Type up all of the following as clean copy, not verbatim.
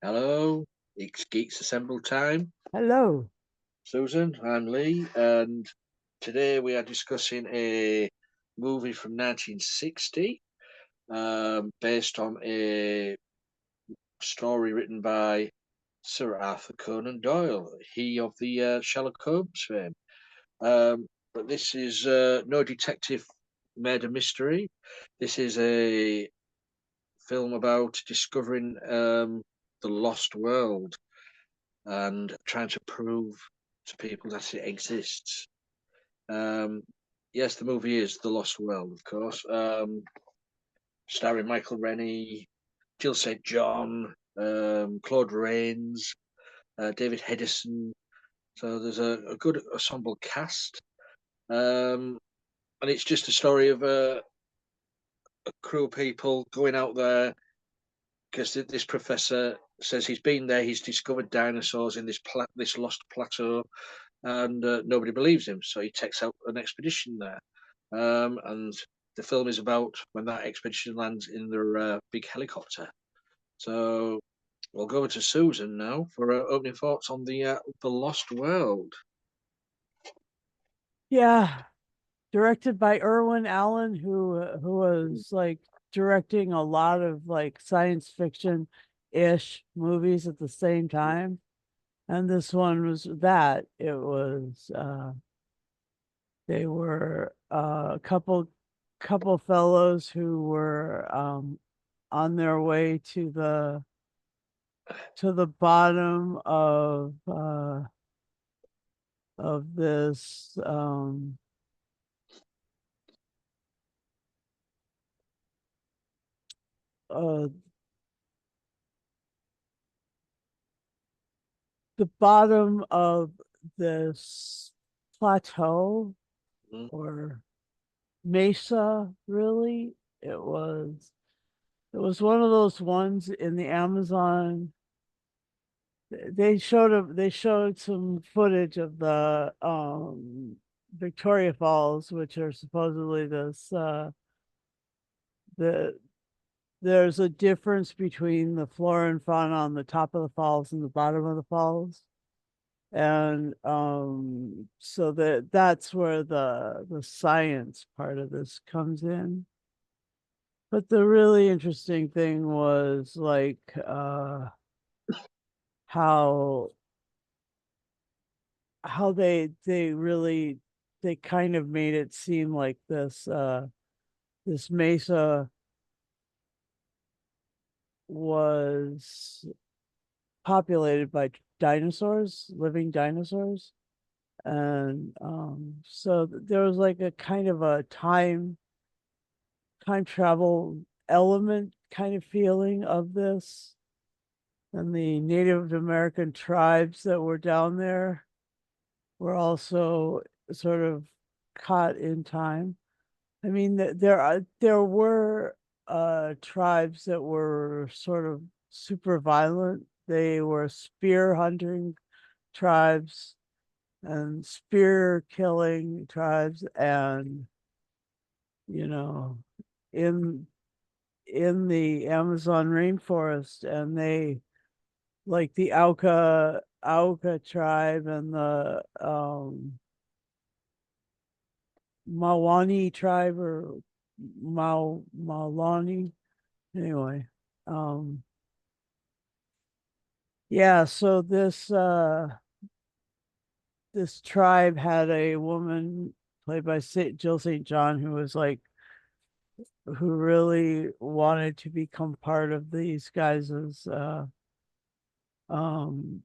Hello, it's Geeks Assemble time. Hello. Susan, I'm Lee, and today we are discussing a movie from 1960, based on a story written by Sir Arthur Conan Doyle, he of the Sherlock Holmes fame. But this is no detective murder mystery. This is a film about discovering the lost world and trying to prove to people that it exists. Um, yes, the movie is The Lost World, of course, starring Michael Rennie, Jill St. John, Claude Rains, David Hedison. So there's a good ensemble cast. Um, and it's just a story of a crew of people going out there because this professor says he's been there, he's discovered dinosaurs in this lost plateau, and nobody believes him. So he takes out an expedition there, and the film is about when that expedition lands in their big helicopter. So we'll go over to Susan now for opening thoughts on the Lost World. Yeah, directed by Irwin Allen, who was like directing a lot of like science fiction ish movies at the same time. And this one was that. It was they were a couple fellows who were on their way to the bottom of this uh the bottom of this plateau Mm. or mesa, really. It was one of those ones in the Amazon. They showed some footage of the Victoria Falls, which are supposedly this the there's a difference between the flora and fauna on the top of the falls and the bottom of the falls. And so that's where the science part of this comes in. But the really interesting thing was like how they kind of made it seem like this mesa was populated by dinosaurs, living dinosaurs. And so there was like a kind of a time travel element kind of feeling of this. And the Native American tribes that were down there were also sort of caught in time. I mean, there were tribes that were sort of super violent. They were spear hunting tribes and spear killing tribes, and you know, in in the Amazon rainforest, and they like the Auca tribe and the Mawani tribe or Malani. Anyway, um, yeah. So this tribe had a woman played by Jill St. John who was like who really wanted to become part of um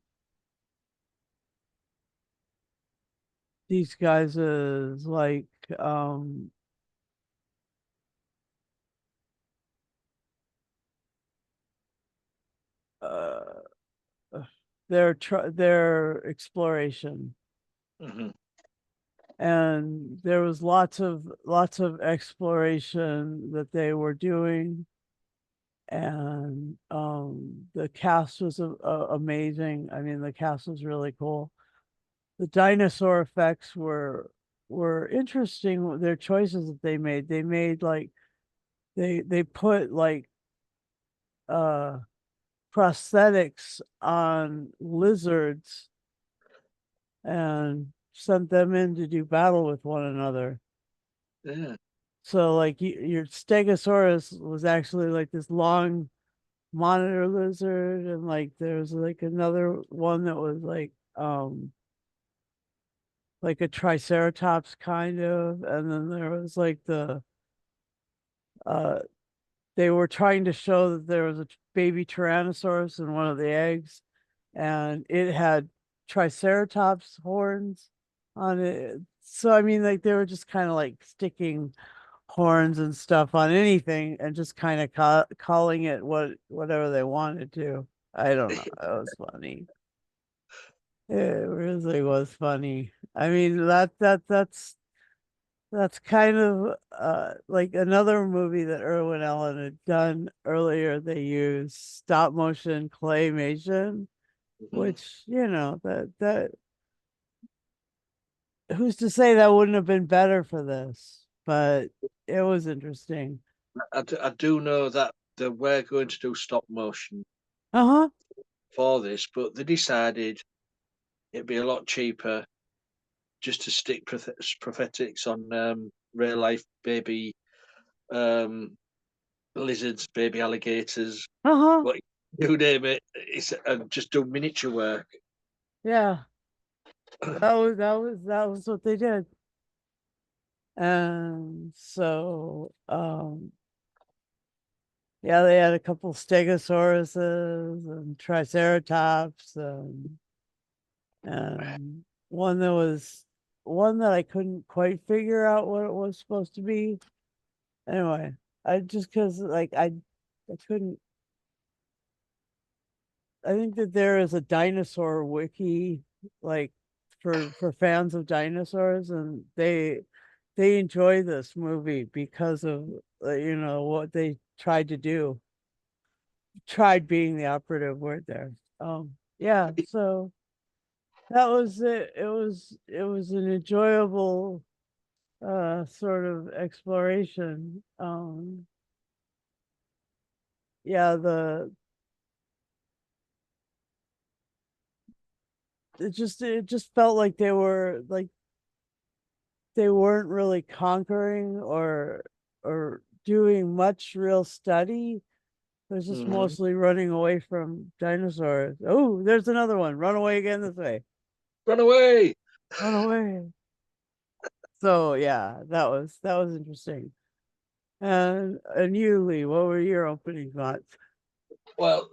these guys' like um uh their exploration. Hmm. And there was lots of exploration that they were doing. And the cast was amazing. I mean, the cast was really cool. The dinosaur effects were interesting. Their choices that they made like they put like uh prosthetics on lizards and sent them in to do battle with one another. Yeah. So like your Stegosaurus was actually like this long monitor lizard, and like there's like another one that was like a triceratops kind of, and then there was like uh they were trying to show that there was a baby Tyrannosaurus in one of the eggs, and it had triceratops horns on it. So I mean, like they were just kind of like sticking horns and stuff on anything and just kind of calling it whatever they wanted to. I don't know. It was funny. It really was funny. I mean, that's kind of like another movie that Irwin Allen had done earlier. They used stop motion claymation, Mhm. which, you know, that who's to say that wouldn't have been better for this? But it was interesting. I do know that they were going to do stop motion Uh-huh. for this, but they decided it'd be a lot cheaper just to stick prosthetics on real life baby um, lizards, baby alligators, Uh-huh. what you name it. It's just do miniature work. Yeah. That was what they did. And so yeah, they had a couple stegosauruses and triceratops and one that was one that I couldn't quite figure out what it was supposed to be. Anyway, I just because like I couldn't. I think that there is a dinosaur wiki, like for fans of dinosaurs, and they enjoy this movie because of you know what they tried to do. Tried being the operative word there. Yeah, so that was it. It was an enjoyable sort of exploration. Yeah, the it just felt like they weren't really conquering or doing much real study. It was just Hmm. mostly running away from dinosaurs. Oh, there's another one. Run away again this way. Run away! Run away. So yeah, that was interesting. And you, Lee, what were your opening thoughts? Well,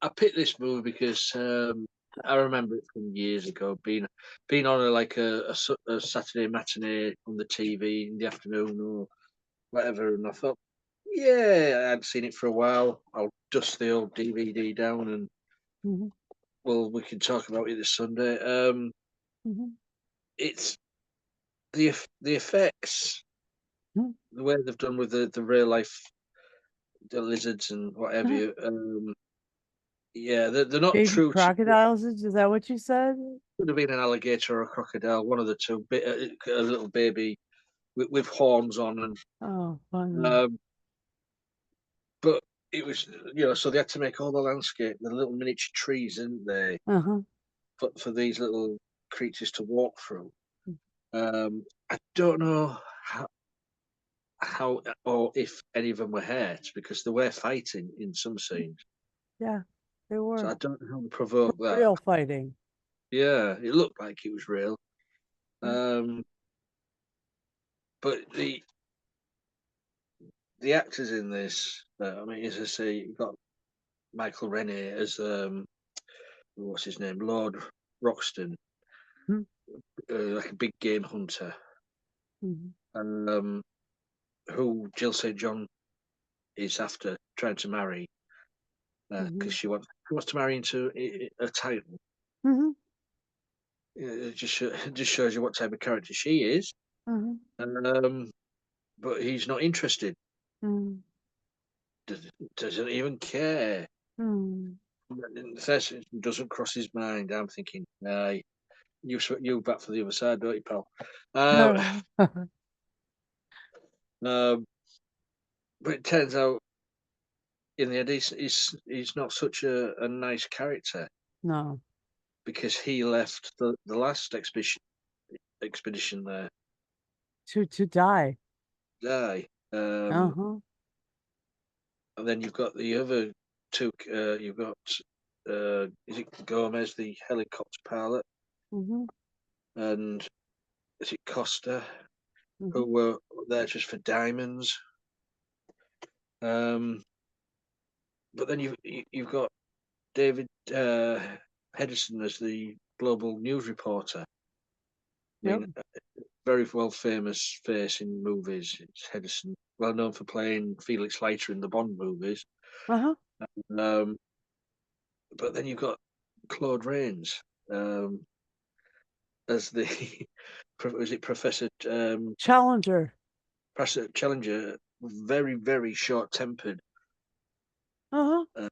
I picked this movie because I remember it from years ago, being on a Saturday matinee on the TV in the afternoon or whatever, and I thought, yeah, I hadn't seen it for a while. I'll dust the old DVD down, and Hmm. well, we can talk about it this Sunday. Hmm. It's the effects, Hmm. the way they've done with the real life the lizards and whatever. Hmm. Yeah, they're not Baby true to what crocodiles, is that what you said? could have been an alligator or a crocodile, one of the two. A little baby with horns on, and Oh, funny. um, but it was so they had to make all the landscape, the little miniature trees, didn't they, Uh-huh. for these little creatures to walk through. I don't know how or if any of them were hurt because they were fighting in some scenes. Yeah, they So were I don't know how to provoke that. real fighting. Yeah, it looked like it was real. Mm. Um, but the actors in this, I mean, as I say, you've got Michael Rennie as what's his name, Lord Roxton, Mhm. like a big game hunter, Mhm. and who Jill St John is after trying to marry because Mhm. she wants to marry into a title. Mhm. It it just shows you what type of character she is, Mhm. and but he's not interested. Mhm. Doesn't even care. Mhm. In the first instance, doesn't cross his mind. I'm thinking, aye, you back for the other side, don't you, pal? Uh, No. um, but it turns out in the end, he's not such a nice character No. because he left the last expedition there To die. die. Uh-huh. And then you've got the other two. You've got is it Gomez, the helicopter pilot, Mm-hmm. and is it Costa, who Mm-hmm. were there just for diamonds. Um, but then you've got David Hedison as the global news reporter. I Yep. mean, very well famous face in movies. It's Hedison, well known for playing Felix Leiter in the Bond movies. Uh-huh. Um, but then you've got Claude Rains as the was it Challenger. Professor Challenger, very short tempered. Uh-huh. Uh,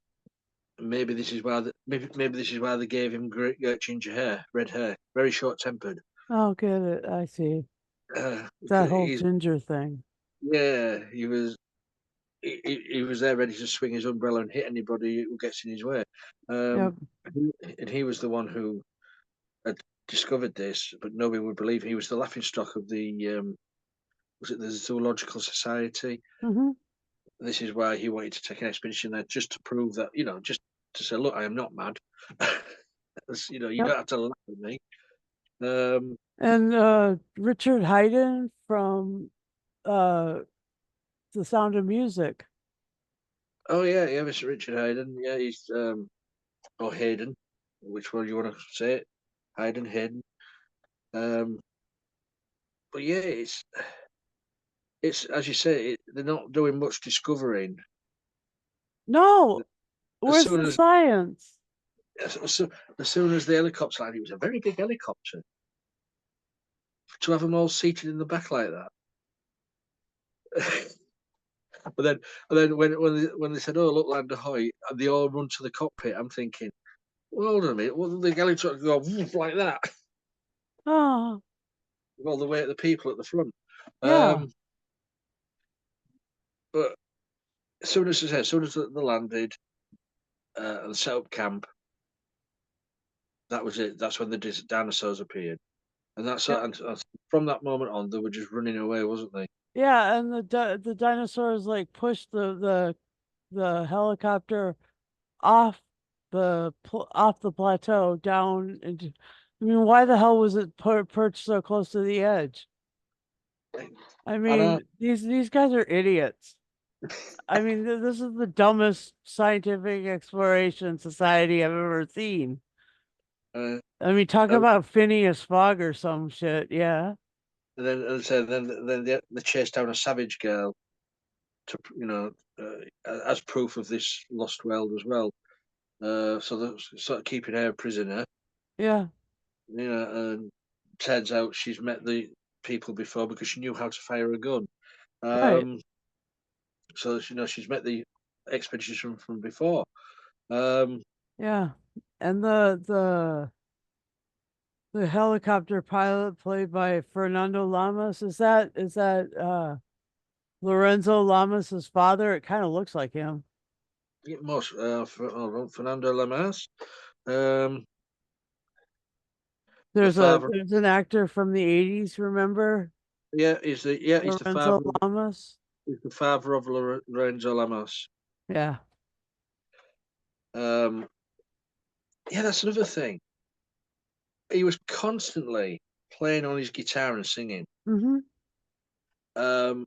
maybe this is why maybe this is why they gave him great ginger hair, red hair, very short tempered. Oh, get it. I see. That Because whole he's ginger thing. yeah, he was there ready to swing his umbrella and hit anybody who gets in his way. Um, Yep. and he was the one who had discovered this, but nobody would believe he was the laughing stock of the was it the Zoological Society? Mm-hmm. This is why he wanted to take an expedition there just to prove that, just to say, look, I am not mad. You Yep. don't have to laugh at me. Um, And Richard Haydn from uh The Sound of Music. oh yeah, Mr. Richard Hayden. Yeah, he's or Hayden, which one do you want to say it? Hayden. Um, but yeah, it's as you say, they're not doing much discovering. No, As where's soon the as science? as soon as the helicopter landed, it was a very big helicopter. To have them all seated in the back like that. But then, when they said, "Oh, look, land ahoy," and they all run to the cockpit, I'm thinking, well, hold on a minute, well, the helicopter go like that Oh, with all the weight of the people at the front. yeah, Um, but as soon as they landed and set up camp, that was it. That's when the dinosaurs appeared, and yep, from that moment on, they were just running away, wasn't they? yeah. And the dinosaurs like pushed the helicopter off off the plateau down into. I mean, why the hell was it perched so close to the edge? I And mean, these guys are idiots. I mean, this is the dumbest scientific exploration society I've ever seen. uh, I mean, talk and about Phineas Fogg or some shit. Yeah. then, as I said, then they chased down a savage girl to, as proof of this lost world as well. So they're sort of keeping her a prisoner. Yeah. And turns out she's met the people before because she knew how to fire a gun. Right. Um, so she's met the expeditions from before. Um, Yeah. And the helicopter pilot played by Fernando Lamas, is that Lorenzo Lamas's father? It kind of looks like him. most Fernando Lamas, um, the father. There's an actor from the 80s, remember? He's the Lorenzo father. Lamas. He's the father of Lorenzo Lamas. Yeah. Um, yeah, that's another thing. He was constantly playing on his guitar and singing. Mm-hmm. Um,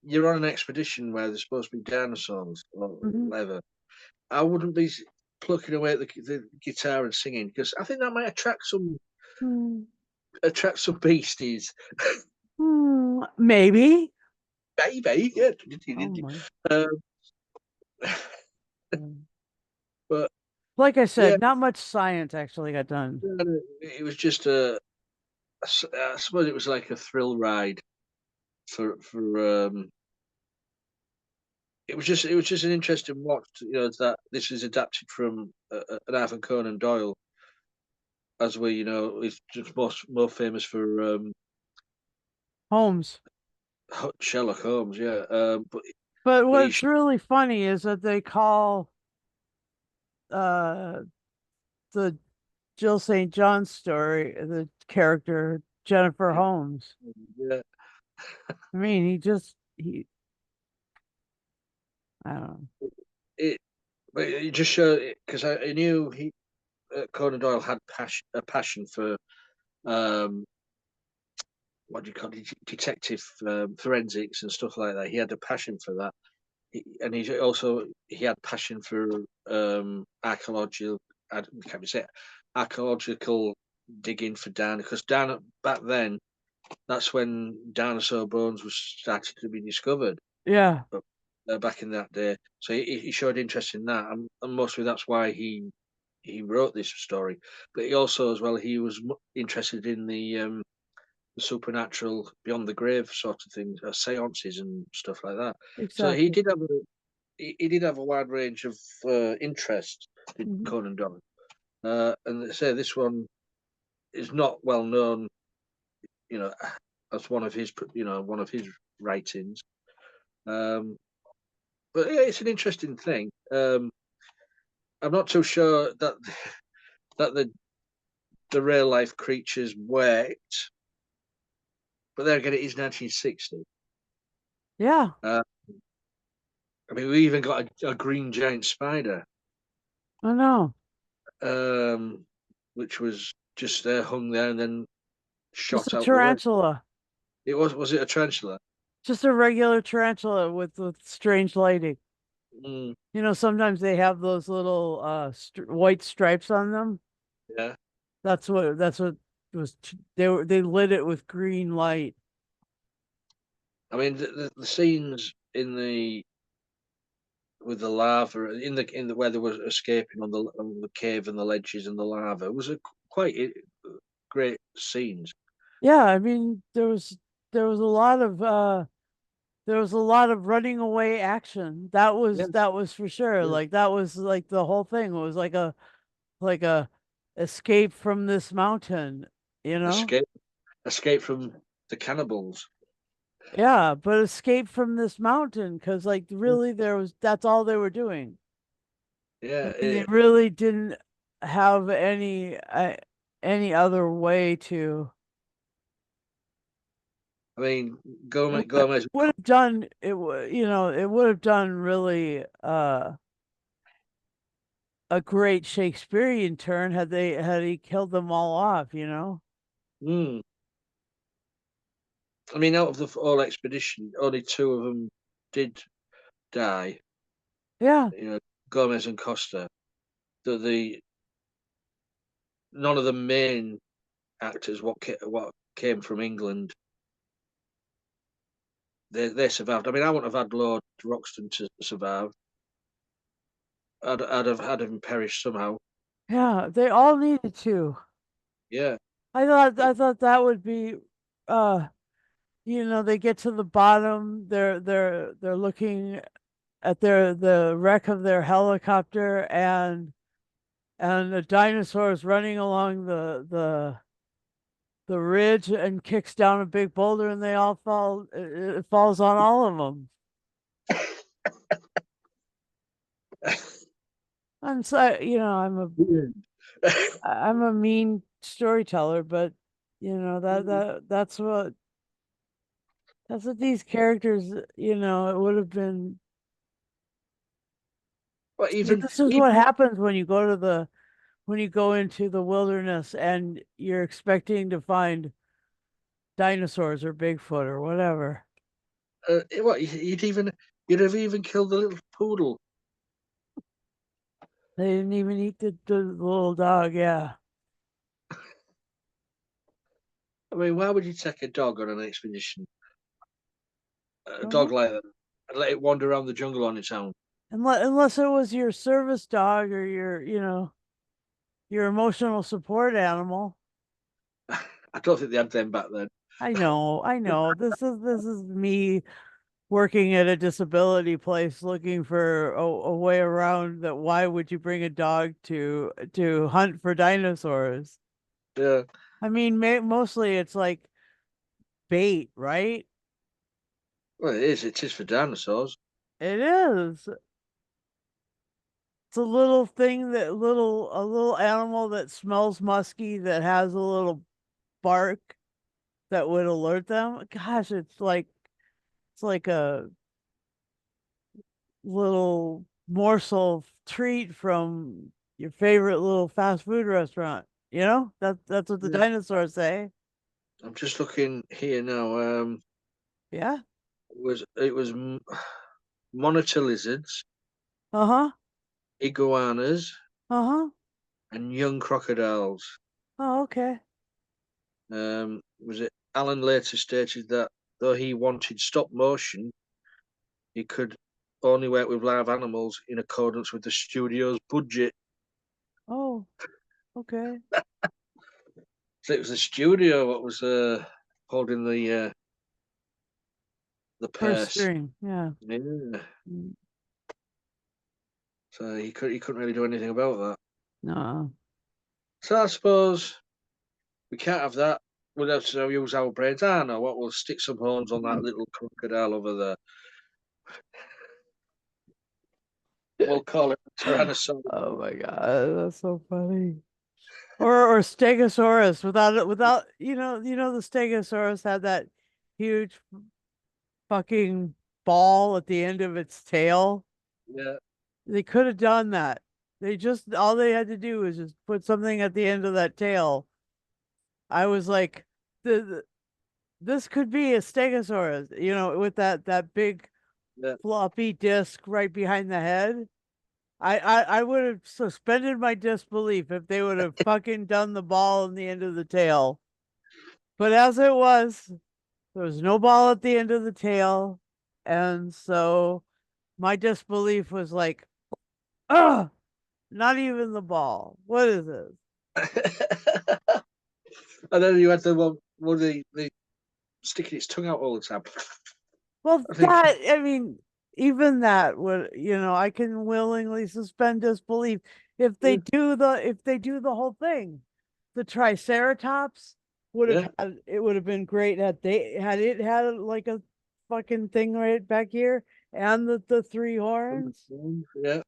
you're on an expedition where there's supposed to be dinosaurs or Mm-hmm. whatever. I wouldn't be plucking away at the guitar and singing because I think that might Hmm. attract some beasties. Hmm. Maybe. Maybe, yeah. Oh my. Um, God. but Like I yeah, said, not much science actually got done. it was just I suppose it was like a thrill ride for it was just an interesting watch. That this is adapted from an Arthur Conan Doyle, as we is just more famous for Holmes. Sherlock Holmes. Yeah, but But But he what's really funny is that they call uh the Jill St. John story, the character Jennifer Holmes. yeah, I mean, I don't know. it but it just showed because I knew Conan Doyle had a passion for um what do you call it, detective forensics and stuff like that. He had a passion for that. And he had passion for archaeological. Can we say archaeological digging for dinosaurs? Because back then, that's when dinosaur bones was started to be discovered. Yeah, But back in that day, so he showed interest in that, and mostly that's why he wrote this story. But he also, as well, he was interested in the supernatural, beyond the grave sort of things, seances and stuff like that. So exactly. he did have a wide range of interest in Mhm. Conan Doyle. And they say this one is not well known, you know, as one of his writings. Um, but yeah, it's an interesting thing. I'm not too sure that that the real life creatures worked, but then again, it is 1960. Yeah, Uh, I mean, we even got a green giant spider, I know. um, which was just there, hung there, and then Just shot a out the way. tarantula. Was it a tarantula? Just a regular tarantula with strange lighting. Mm, You know, sometimes they have those little white stripes on them. yeah. That's what they lit it with green light. I mean, the scenes in the with the lava in the where they were escaping on the cave and the ledges and the lava was a quite great scenes. Yeah, I mean there was a lot of there was a lot of running away action. Yeah, That was for sure. yeah. Like that was like the whole thing. It was like a escape from this mountain, you know? Escape escape from the cannibals. Yeah, but escape from this mountain because like really there was that's all they were doing. I Yeah, mean they really didn't have any other way to I mean, it Gomez. would have done it would you know it would have done really a great Shakespearean turn had he killed them all off, you know? Mm, I mean, out of the whole expedition, only two of them did die. Yeah. You know, Gomez and Costa. The none of the main actors what came from England they survived. I mean, I wouldn't have had Lord Roxton to survive. I'd have had him perish somehow. Yeah, they all needed to. Yeah, I thought that would be uh you know, they get to the bottom, they're looking at the wreck of their helicopter and the dinosaurs running along the ridge and kicks down a big boulder and they all fall it falls on all of them. I'm so you know, I'm a mean storyteller, but you know that's what these characters, you know, it would have been. but See, this is even what happens when you go to when you go into the wilderness and you're expecting to find dinosaurs or Bigfoot or whatever. what you'd have even killed the little poodle. They didn't even eat the little dog. Yeah. I mean, why would you take a dog on an expedition? A Don't know. dog like that and let it wander around the jungle on its own. Unless it was your service dog or you know, your emotional support animal. I don't think they had them back then. I know. This is me working at a disability place looking for a way around that why would you bring a dog to hunt for dinosaurs? Yeah, I mean, mostly it's like bait, right? well, it is. It is for dinosaurs. It is. It's a little thing that a little animal that smells musky that has a little bark that would alert them. Gosh, it's like a little morsel of treat from your favorite little fast food restaurant. You know? That's what the Yeah. dinosaurs say. I'm just looking here now. Yeah. It was monitor lizards, Uh-huh. iguanas, Uh-huh. and young crocodiles. Oh, okay. Was it Alan later stated that though he wanted stop motion, he could only work with live animals in accordance with the studio's budget. Oh, okay. So it was the studio what was holding the First purse. string. Yeah. Yeah. Mm, So he couldn't really do anything about that. no. So I suppose we can't have that. We'll have to use our brains. I know what, we'll stick some horns on that little crocodile over there. We'll call it Tyrannosaurus. Oh my God, that's so funny. Or Stegosaurus without the Stegosaurus had that huge fucking ball at the end of its tail. Yeah. They could have done that. They just all they had to do was just put something at the end of that tail. I was like, this could be a Stegosaurus, with that big Yeah. floppy disc right behind the head. I would have suspended my disbelief if they would have fucking done the ball in the end of the tail. But as it was, there was no ball at the end of the tail. And so my disbelief was like, ugh, not even the ball. What is this? And then you had the one the sticking its tongue out all the time. Well, I think, I mean, even that would, I can willingly suspend disbelief yeah, if they do the whole thing. The Triceratops yeah, would have been great had it had like a fucking thing right back here and the three horns. yeah.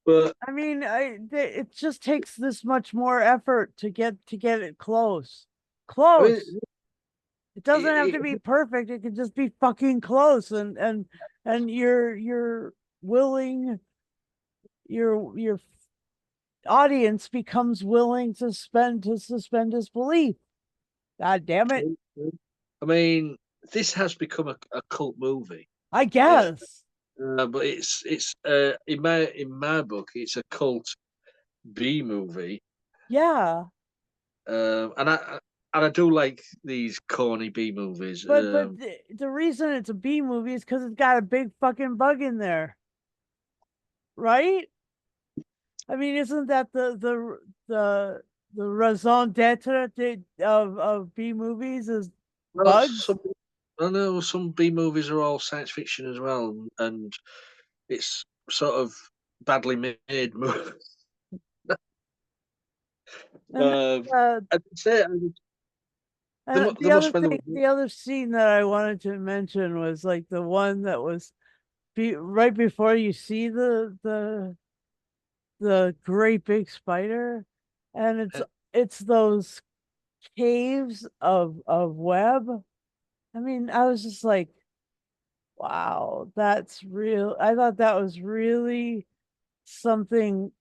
But I mean, it just takes this much more effort to get it close. I mean, Close. It doesn't have to be it, perfect. It can just be fucking close and you're willing your audience becomes willing to suspend disbelief. God damn it. I mean, this has become a cult movie. I Yeah, guess. but it's in my book, it's a cult B movie. Yeah. And I do like these corny B movies. But the reason it's a B movie is because it's got a big fucking bug in there, right? I mean, isn't that the raison d'etre of B movies is Well, bugs? I know some B movies are all science fiction as well, and it's sort of badly made movies. And uh, I'd say and there must when there was the other scene that I wanted to mention was like the one that was right before you see the great big spider, and it's those caves of web. I mean, I was just like, wow, that's real. I thought that was really something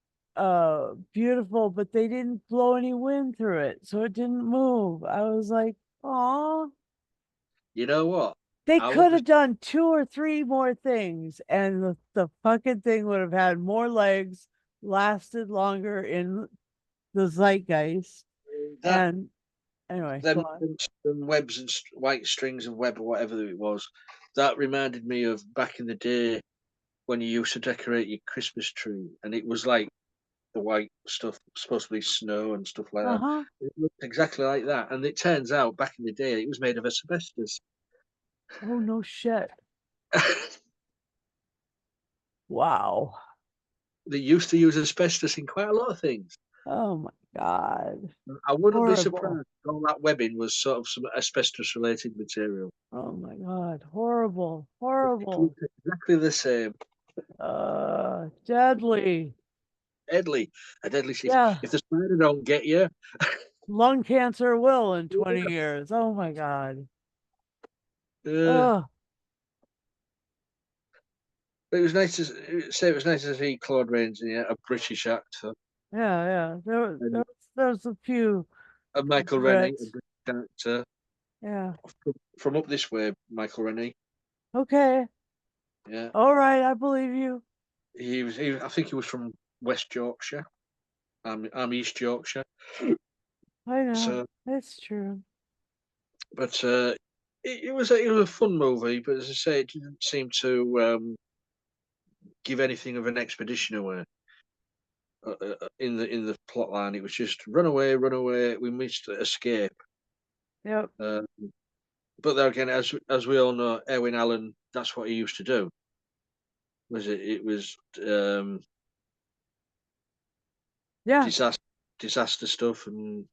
beautiful, but they didn't blow any wind through it, so it didn't move. I was like, oh, you know what? they I would could be have done two or three more things, and the fucking thing would have had more legs, lasted longer in the zeitgeist. that And anyway, go them, on. them webs and white strings of web or whatever it was. That reminded me of back in the day when you used to decorate your Christmas tree, and it was like the white stuff supposed to be snow and stuff like that. Uh-huh. It looked exactly like that, and it turns out back in the day it was made of asbestos. Oh no shit. Wow. They used to use asbestos in quite a lot of things. Oh my God, I wouldn't be horrible. surprised if all that webbing was sort of some asbestos-related material. Oh my God, horrible, It horrible. looked exactly the same. Deadly. Deadly, a deadly if Yeah, if the spider don't get you, lung cancer will in 20 yeah. years. Oh my God. Uh, Oh, but it was nice to see Claude Rains in a British actor, yeah, yeah. and There's a few Michael Rennie, a Brits. British actor Yeah. from up this way. Michael Rennie, Okay. yeah, All right, I believe you. I think he was from West Yorkshire. I'm East Yorkshire, I know. so It's true. but it was a fun movie. But as I say, it didn't seem to give anything of an expedition away. In the plot line. It was just run away, run away. We missed escape. Yep. Uh, but there again, as we all know, Erwin Allen, that's what he used to do. Was it? It was Yeah. disaster stuff, and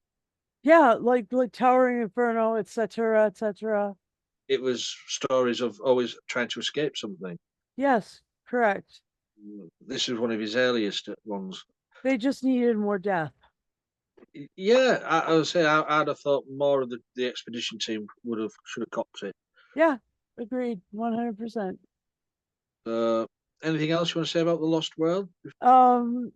Yeah, like Towering Inferno, etc., etc. it was stories of always trying to escape something. Yes, correct. This is one of his earliest ones. They just needed more death. Yeah, I would say I'd have thought more of the expedition team would have should have copped it. Yeah, agreed, 100%. Uh, Anything else you want to say about the Lost World? Um,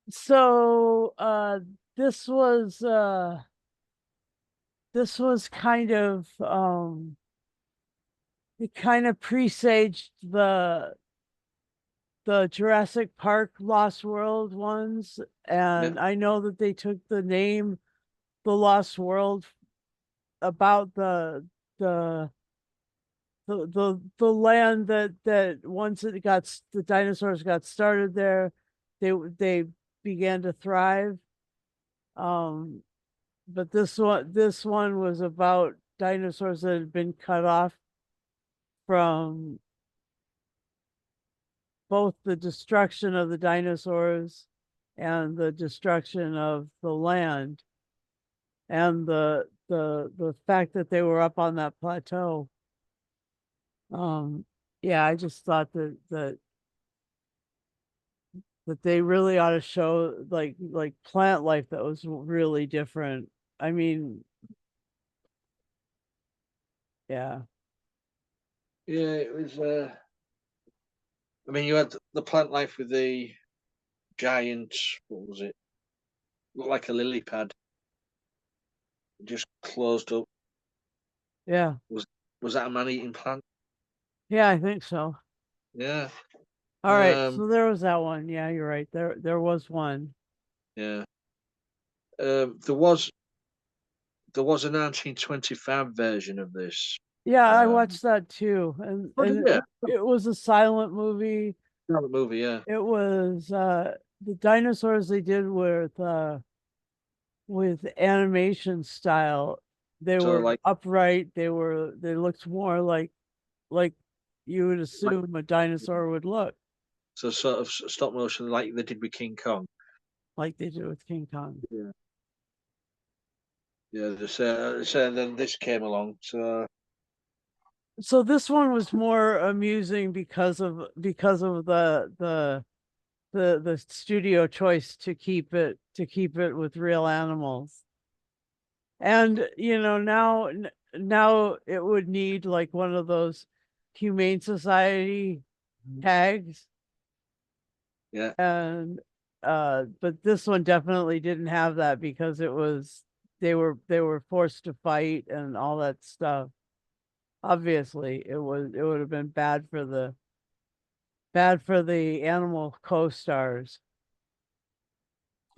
so this was uh this was kind of it kind of presaged the Jurassic Park Lost World ones, Yeah, and I know that they took the name The Lost World about the the land that once the dinosaurs got started there, they began to thrive. Um, but this one was about dinosaurs that had been cut off from both the destruction of the dinosaurs and the destruction of the land and the fact that they were up on that plateau. Um, yeah, I just thought that they really ought to show like plant life that was really different. I mean, yeah, yeah, it was. I mean, you had the plant life with the giant. What was it? Looked like a lily pad, just closed up. yeah, Was was that a man-eating plant? yeah, I think so. Yeah. All right, Um. so there was that one. Yeah, you're right. There was one. Yeah. There was a 1925 version of this. Yeah, I Um. watched that too, and Oh, did you? it was a silent movie. Another movie, yeah. It was the dinosaurs they did with animation style. They So were like, upright. They looked more like you would like assume a dinosaur would look, so sort of stop motion, like they did with King Kong. like they did with King Kong. Yeah. Yeah. So then this came along. So So this one was more amusing because of the studio choice to keep it with real animals. And now it would need like one of those Humane Society tags, yeah, and but this one definitely didn't have that because they were forced to fight and all that stuff. Obviously, it would have been bad for the animal co-stars.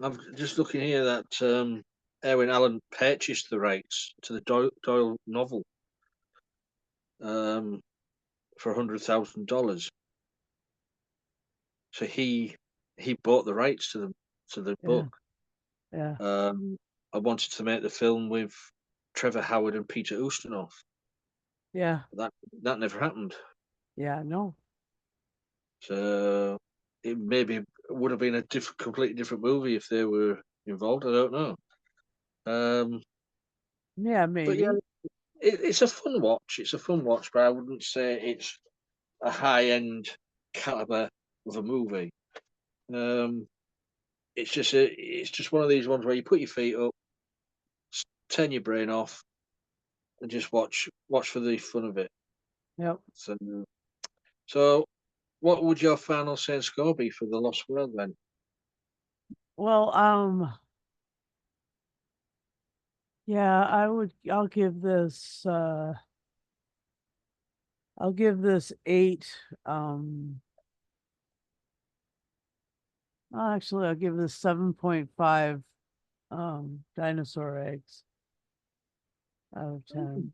I'm just looking here that Erwin Allen purchased the rights to the Doyle novel um, for $100,000. So he bought the rights to the Yeah, book. yeah, Um, I wanted to make the film with Trevor Howard and Peter Ustinov. yeah, That never happened. yeah, no. So it maybe would have been a completely different movie if they were involved. I don't know. Um, Yeah, but yeah, maybe. it's a fun watch. It's a fun watch, but I wouldn't say it's a high end caliber of a movie. Um, it's just one of these ones where you put your feet up, turn your brain off, and just watch for the fun of it. Yep. So, what would your final say and score be for the Lost World then? Well, yeah, I'll give this 8. Actually, I'll give this 7.5 dinosaur eggs out of 10.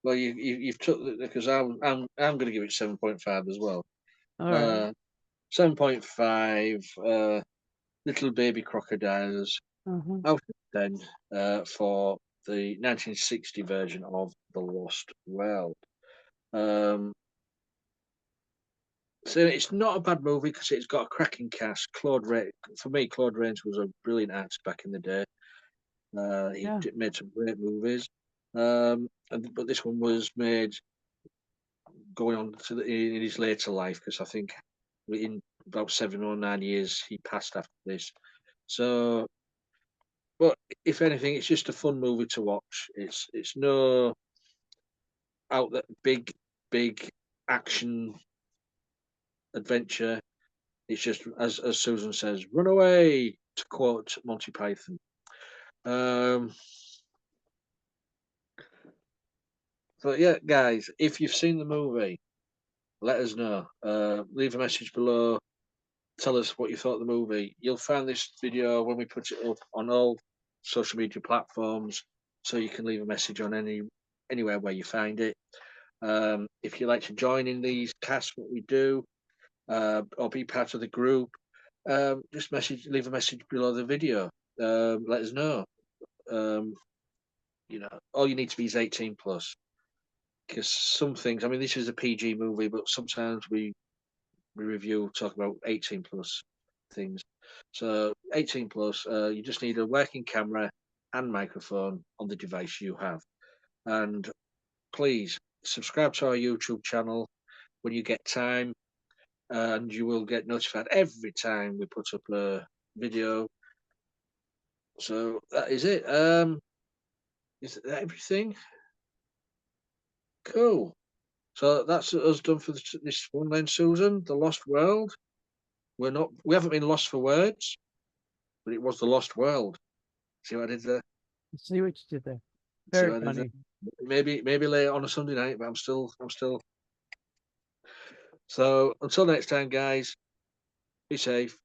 Well, you've took because I'm going to give it 7.5 as well. All right. 7.5 little baby crocodiles Uh-huh. out of 10 for the 1960 version of The Lost World. Um, so it's not a bad movie because it's got a cracking cast. For me, Claude Rains was a brilliant actor back in the day. He Yeah. made some great movies. But this one was made going on to in his later life because I think in about 7 or 9 years he passed after this. So, but if anything, it's just a fun movie to watch. It's no out that big action adventure. It's just as Susan says, "Run away," to quote Monty Python. Um, but yeah, guys, if you've seen the movie, let us know. Leave a message below. Tell us what you thought of the movie. You'll find this video when we put it up on all social media platforms, so you can leave a message on anywhere where you find it. If you'd like to join in these casts, what we do, or be part of the group, just leave a message below the video. Let us know. Um, all you need to be is 18 plus. Because some things, I mean, this is a PG movie, but sometimes we review talk about 18 plus things. So 18 plus, you just need a working camera and microphone on the device you have. And please subscribe to our YouTube channel when you get time, and you will get notified every time we put up a video. So that is it. Is that everything? Cool. So that's us done for this one then, Susan. The Lost World. We haven't been lost for words, but it was the Lost World. See what I did there? See what you did there. See Very what I did there? funny. Maybe later on a Sunday night, but I'm still. So until next time, guys. Be safe.